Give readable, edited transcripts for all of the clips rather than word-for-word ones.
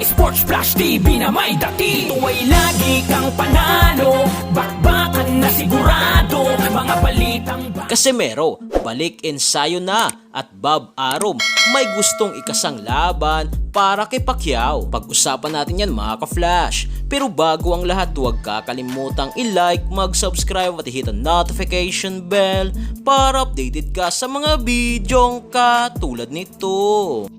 Sports Flash TV na may dati. Tuwa'y lagi kang panalo, bakbakan na sigurado, mga balitang Casimero, balik ensayo na at Bob Arum may gustong ikasang laban para kay Pacquiao. Pag-usapan natin yan mga ka-flash. Pero bago ang lahat, huwag kakalimutang i-like, mag-subscribe at i-hit ang notification bell para updated ka sa mga bidyong katulad nito.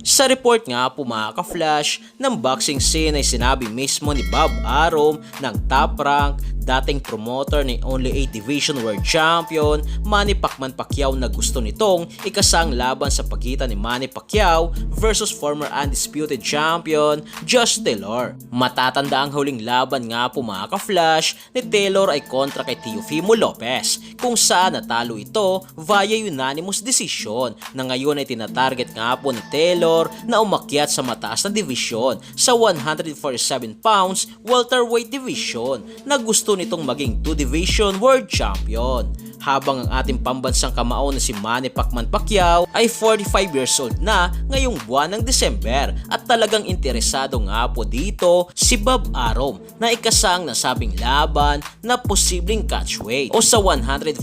Sa report nga po mga ka-flash ng boxing scene ay sinabi mismo ni Bob Arum ng Top Rank, dating promoter ni Only 8 Division World Champion Manny Pacquiao na gusto nitong ikasang laban sa pagitan ni Manny Pacquiao versus former undisputed champion Josh Taylor. Matatanda ang huling laban nga po mga ka-flash ni Taylor ay kontra kay Teofimo Lopez kung saan natalo ito via unanimous decision, na ngayon ay tinatarget nga po ni Taylor na umakyat sa mataas na division sa 147 pounds welterweight division na gusto nitong maging 2 division world champion. Habang ang ating pambansang kamao na si Manny Pacquiao ay 45 years old na ngayong buwan ng December at talagang interesado nga po dito si Bob Arum na ikasang nasabing laban na posibleng catchweight o sa 147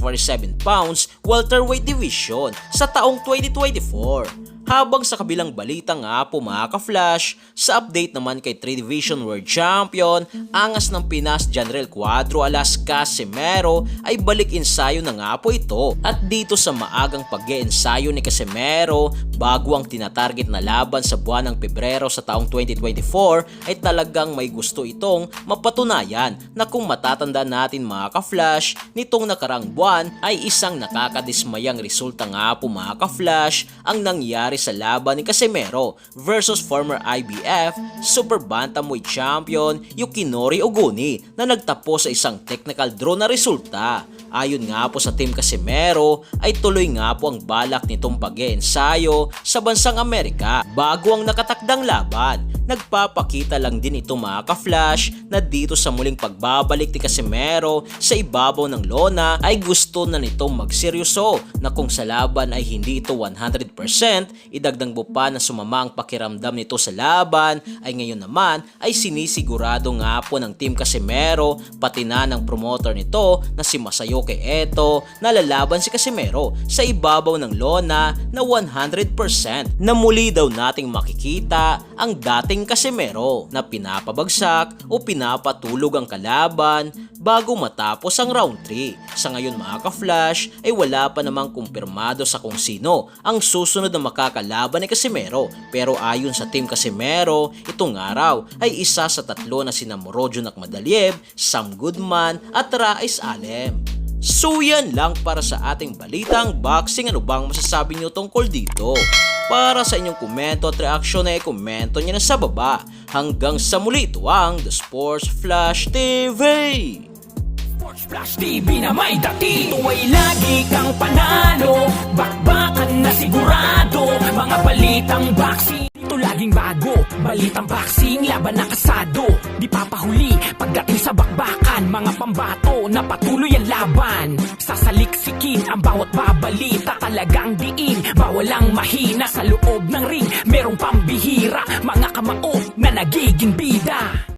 pounds welterweight division sa taong 2024. Habang sa kabilang balita nga po mga ka-flash, sa update naman kay 3 Division World Champion, angas ng Pinas General Cuadro alas Casimero ay balik ensayo na nga po ito. At dito sa maagang pag-e-ensayo ni Casimero bago ang tinatarget na laban sa buwan ng Pebrero sa taong 2024 ay talagang may gusto itong mapatunayan na kung matatanda natin mga ka-flash, nitong nakarang buwan ay isang nakakadismayang resulta nga po mga ka-flash ang nangyari sa laban ni Casimero versus former IBF Super Bantamweight Champion Yukinori Oguni na nagtapos sa isang technical draw na resulta. Ayon nga po sa Team Casimero ay tuloy nga po ang balak nitong pag-e-ensayo sa bansang Amerika bago ang nakatakdang laban. Nagpapakita lang din ito mga ka-flash na dito sa muling pagbabalik ni Casimero sa ibabaw ng lona ay gusto na nitong magseryoso na kung sa laban ay hindi ito 100%, idagdag mo pa na sumama ang pakiramdam nito sa laban ay ngayon naman ay sinisigurado nga po ng Team Casimero pati na ng promoter nito na si Masayoke Eto na lalaban si Casimero sa ibabaw ng lona na 100% na muli daw nating makikita ang dating Casimero na pinapabagsak o pinapatulog ang kalaban bago matapos ang round 3. Sa ngayon mga ka-flash ay wala pa namang kumpirmado sa kung sino ang susunod na makakalaban ni Casimero, pero ayon sa Team Casimero, itong araw ay isa sa tatlo na sina Murodjon Akhmadaliev, Sam Goodman at Rais Alem. So yan lang para sa ating balitang boxing. Ano bang masasabi nyo tungkol dito? Para sa inyong komento at reaksyon ay komento nyo na sa baba. Hanggang sa muli, ito ang The Sports Flash TV. Sports Flash TV na may dati. Tuwa'y lagi kang panalo, bakbakan na sigurado, mga balitang boxing. Dito laging bago, balitang boxing, laban na kasado. Di papahuli, pagdating sa bakbakan, mga pambato na patuloy ang laban. Sasaliksikin ang bawat babalita, talagang diin, bawal ang mahina sa loob ng ring. Merong pambihira, mga kamao na nagiging bida.